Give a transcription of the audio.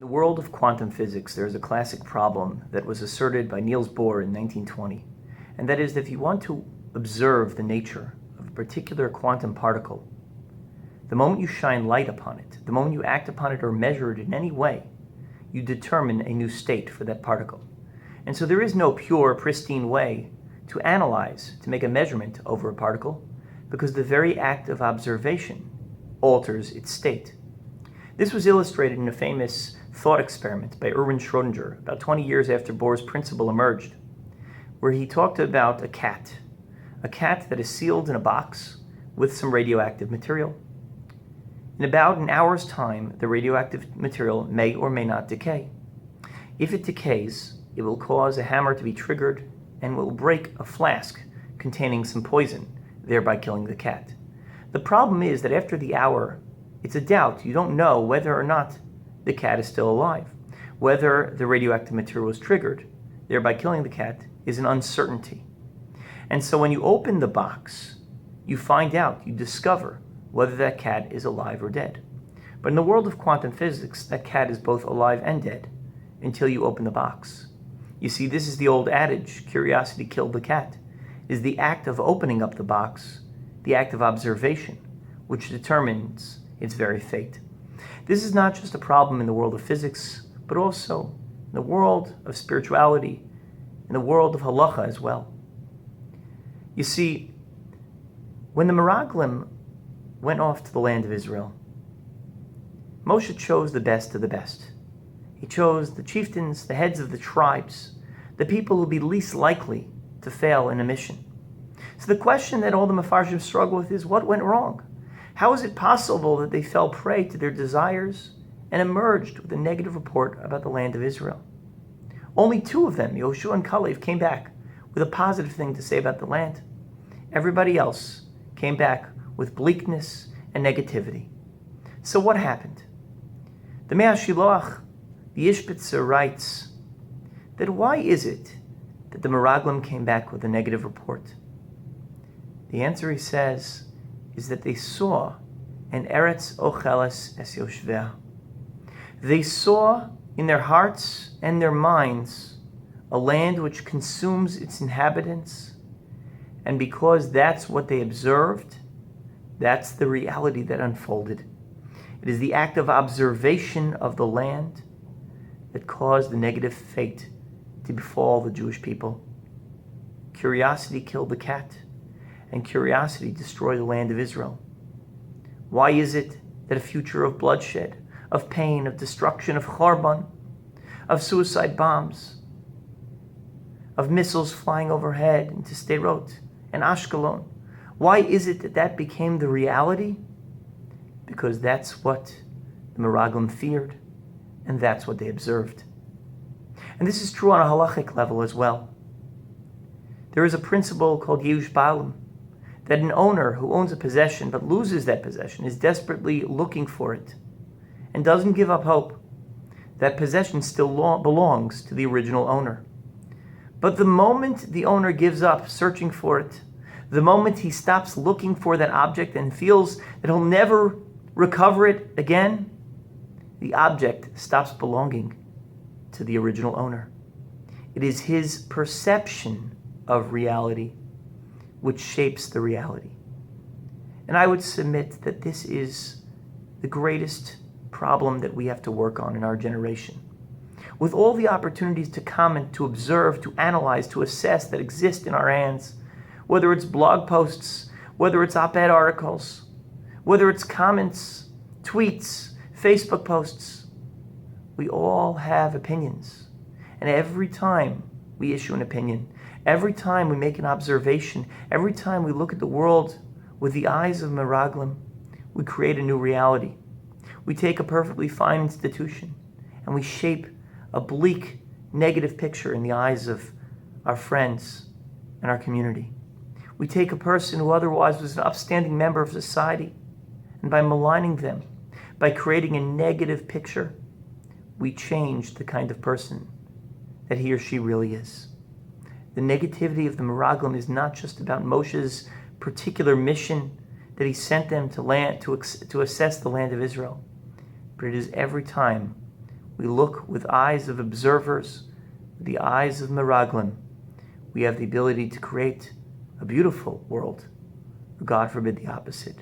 In the world of quantum physics, there is a classic problem that was asserted by Niels Bohr in 1920, and that is that if you want to observe the nature of a particular quantum particle, the moment you shine light upon it, the moment you act upon it or measure it in any way, you determine a new state for that particle. And so there is no pure, pristine way to analyze, to make a measurement over a particle, because the very act of observation alters its state. This was illustrated in a famous thought experiment by Erwin Schrödinger about 20 years after Bohr's principle emerged, where he talked about a cat that is sealed in a box with some radioactive material. In about an hour's time, the radioactive material may or may not decay. If it decays, it will cause a hammer to be triggered and will break a flask containing some poison, thereby killing the cat. The problem is that after the hour, it's a doubt. You don't know whether or not the cat is still alive. Whether the radioactive material was triggered, thereby killing the cat, is an uncertainty. And so when you open the box, you find out, you discover whether that cat is alive or dead. But in the world of quantum physics, that cat is both alive and dead until you open the box. You see, this is the old adage, curiosity killed the cat. It is the act of opening up the box, the act of observation, which determines its very fate. This is not just a problem in the world of physics, but also in the world of spirituality, in the world of halacha as well. You see, when the Meraglim went off to the land of Israel, Moshe chose the best of the best. He chose the chieftains, the heads of the tribes, the people who would be least likely to fail in a mission. So the question that all the Mefarshim struggle with is, what went wrong? How is it possible that they fell prey to their desires and emerged with a negative report about the land of Israel? Only two of them, Yoshua and Kalev, came back with a positive thing to say about the land. Everybody else came back with bleakness and negativity. So what happened? The Mea Shiloach, the Ishbitzer, writes that why is it that the Meraglim came back with a negative report? The answer, he says, is that they saw an Eretz Ocheles es Yoshvea. They saw in their hearts and their minds a land which consumes its inhabitants, and because that's what they observed, that's the reality that unfolded. It is the act of observation of the land that caused the negative fate to befall the Jewish people. Curiosity killed the cat, and curiosity destroyed the land of Israel. Why is it that a future of bloodshed, of pain, of destruction, of chorban, of suicide bombs, of missiles flying overhead into Sderot and Ashkelon, why is it that that became the reality? Because that's what the Meraglim feared, and that's what they observed. And this is true on a halachic level as well. There is a principle called Yehush Baalim, that an owner who owns a possession but loses that possession is desperately looking for it and doesn't give up hope. That possession still belongs to the original owner. But the moment the owner gives up searching for it, the moment he stops looking for that object and feels that he'll never recover it again, the object stops belonging to the original owner. It is his perception of reality which shapes the reality. And I would submit that this is the greatest problem that we have to work on in our generation. With all the opportunities to comment, to observe, to analyze, to assess that exist in our hands, whether it's blog posts, whether it's op-ed articles, whether it's comments, tweets, Facebook posts, we all have opinions. And every time we issue an opinion, every time we make an observation, every time we look at the world with the eyes of Meraglim, we create a new reality. We take a perfectly fine institution and we shape a bleak, negative picture in the eyes of our friends and our community. We take a person who otherwise was an upstanding member of society, and by maligning them, by creating a negative picture, we change the kind of person that he or she really is. The negativity of the Meraglim is not just about Moshe's particular mission that he sent them to assess the land of Israel, but it is every time we look with eyes of observers, with the eyes of Meraglim, we have the ability to create a beautiful world, or God forbid the opposite,